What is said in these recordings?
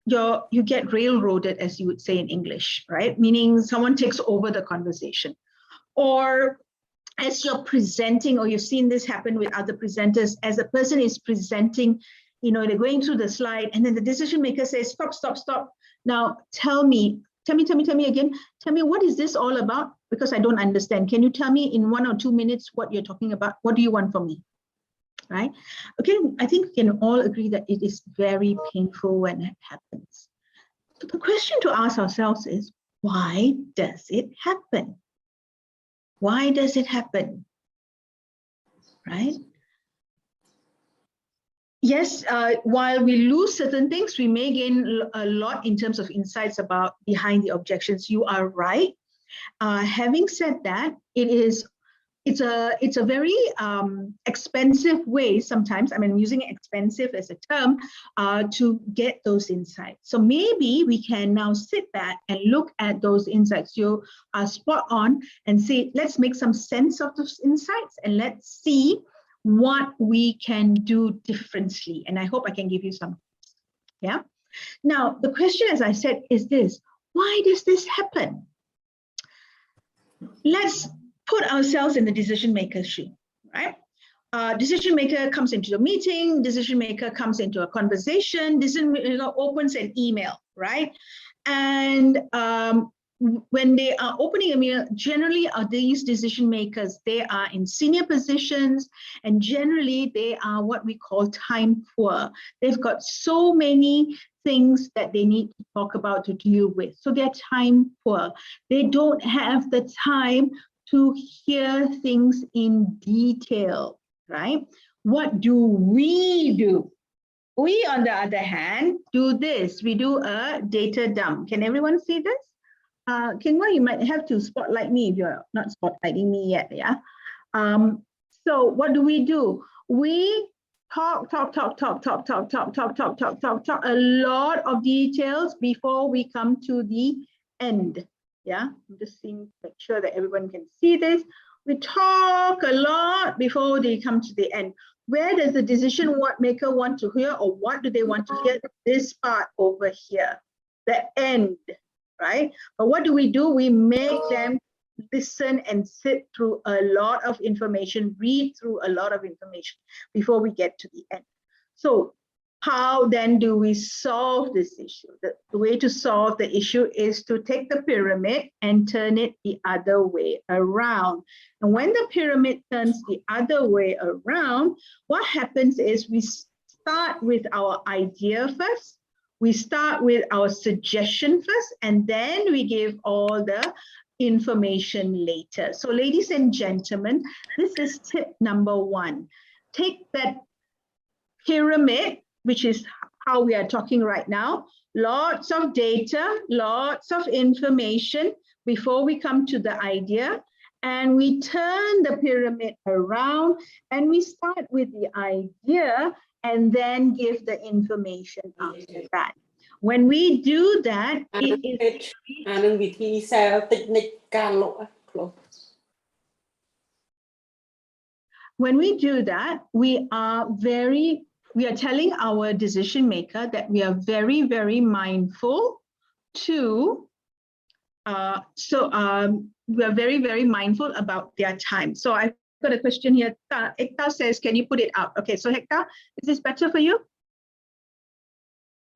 you get railroaded, as you would say in English, right? Meaning someone takes over the conversation. Or as you're presenting, or you've seen this happen with other presenters, as a person is presenting, they're going through the slide, and then the decision maker says, stop, stop, stop. Now tell me again. Tell me, what is this all about? Because I don't understand. Can you tell me in 1 or 2 minutes what you're talking about? What do you want from me? Right? Okay, I think we can all agree that it is very painful when it happens. So the question to ask ourselves is, why does it happen? Why does it happen? Right? Yes, while we lose certain things, we may gain a lot in terms of insights about behind the objections. You are right. Having said that, it's a very expensive way sometimes. I mean, using expensive as a term to get those insights. So maybe we can now sit back and look at those insights. You are spot on, and say, let's make some sense of those insights, and let's see what we can do differently. And I hope I can give you some. Yeah. Now, the question, as I said, is this: why does this happen? Let's put ourselves in the decision maker's shoe, right? Decision maker comes into a meeting, decision maker comes into a conversation, decision maker opens an email, right? And when they are opening a email, generally are these decision makers, they are in senior positions, and generally they are what we call time poor. They've got so many things that they need to talk about, to deal with. So they're time poor. They don't have the time to hear things in detail, right? What do? We, on the other hand, do this. We do a data dump. Can everyone see this? Kingwa, you might have to spotlight me if you're not spotlighting me yet, yeah? So what do? We talk a lot of details before we come to the end, yeah? I'm just seeing, make sure that everyone can see this. We talk a lot before they come to the end. Where does the decision maker want to hear, or what do they want to hear? This part over here, the end. Right? But what do? We make them listen and sit through a lot of information, read through a lot of information before we get to the end. So how then do we solve this issue? The way to solve the issue is to take the pyramid and turn it the other way around. And when the pyramid turns the other way around, what happens is we start with our idea first. We start with our suggestion first, and then we give all the information later. So ladies and gentlemen, this is tip number 1. Take that pyramid, which is how we are talking right now, lots of data, lots of information before we come to the idea, and we turn the pyramid around and we start with the idea and then give the information after that. When we do that, it is when we do that, we are telling our decision maker that we are very, very mindful to we are very, very mindful about their time. So I've got a question here. Hector says, can you put it out? Okay, so Hector, is this better for you?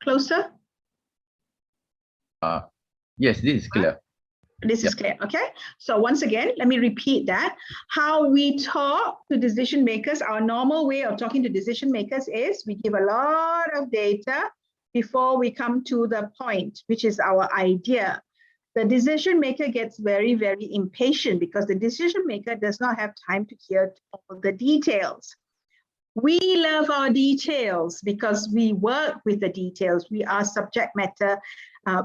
Closer? Yes, this is clear. This is clear, okay? So once again, let me repeat that. How we talk to decision makers, our normal way of talking to decision makers is we give a lot of data before we come to the point, which is our idea. The decision maker gets very, very impatient because the decision maker does not have time to hear all the details. We love our details because we work with the details. We are subject matter,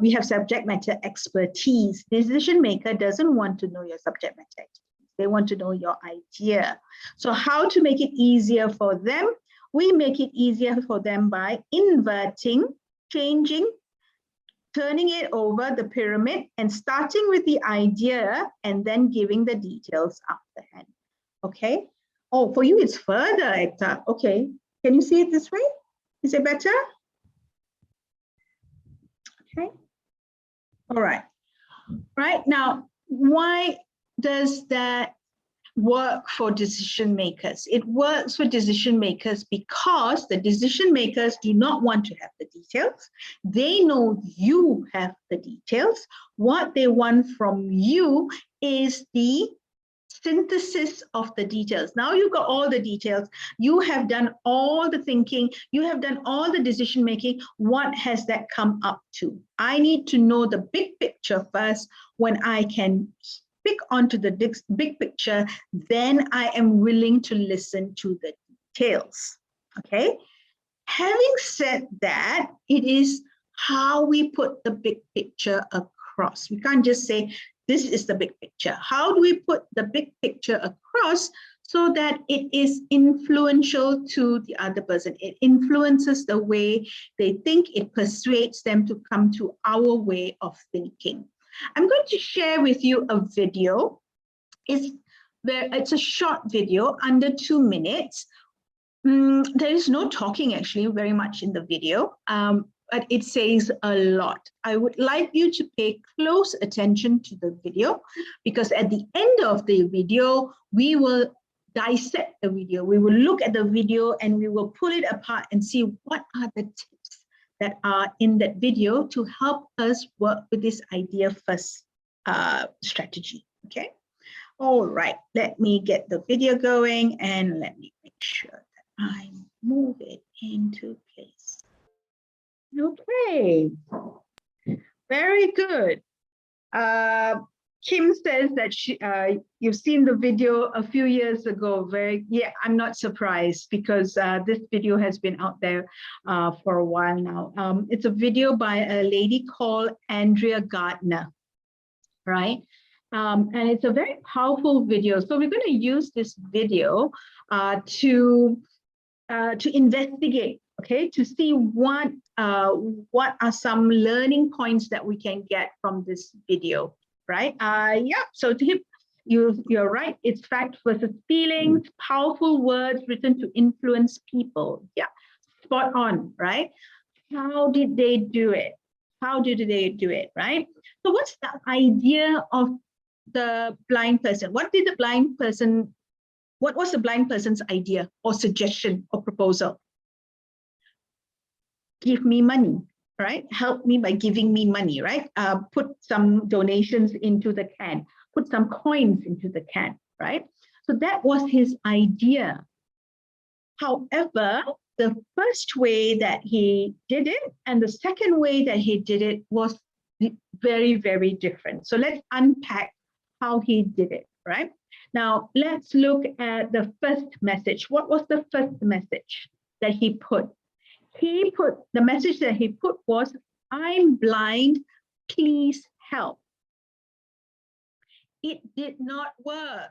we have subject matter expertise. The decision maker doesn't want to know your subject matter expertise. They want to know your idea. So how to make it easier for them? We make it easier for them by inverting, changing, turning it over the pyramid and starting with the idea and then giving the details afterhand. Okay. Oh, for you, it's further, Hector. Okay. Can you see it this way? Is it better? Okay. All right. Right now, why does that work for decision makers? It works for decision makers because the decision makers do not want to have the details. They know you have the details. What they want from you is the synthesis of the details. Now you've got all the details. You have done all the thinking. You have done all the decision making. What has that come up to? I need to know the big picture first. When I can pick onto the big picture, then I am willing to listen to the details. Okay. Having said that, it is how we put the big picture across. We can't just say, this is the big picture. How do we put the big picture across so that it is influential to the other person? It influences the way they think. It persuades them to come to our way of thinking. I'm going to share with you a video. It's a short video, under 2 minutes. There is no talking actually very much in the video, but it says a lot. I would like you to pay close attention to the video, because at the end of the video, we will dissect the video. We will look at the video and we will pull it apart and see what are the tips that are in that video to help us work with this idea first strategy. Okay. All right. Let me get the video going and let me make sure that I move it into place. Okay. Very good. Kim says that you've seen the video a few years ago. Yeah, I'm not surprised, because this video has been out there for a while now. It's a video by a lady called Andrea Gardner, right? And it's a very powerful video. So we're going to use this video to investigate, okay, to see what are some learning points that we can get from this video, right? Yeah, so Tip, you're right. It's fact versus feelings, powerful words written to influence people. Yeah, spot on, right? How did they do it? How did they do it, right? So what's the idea of the blind person? What was the blind person's idea or suggestion or proposal? Give me money, right? Help me by giving me money, right? Put some donations into the can, put some coins into the can, right? So that was his idea. However, the first way that he did it and the second way that he did it was very, very different. So let's unpack how he did it, right? Now, let's look at the first message. What was the first message that he put? The message that he put was, I'm blind, please help. It did not work.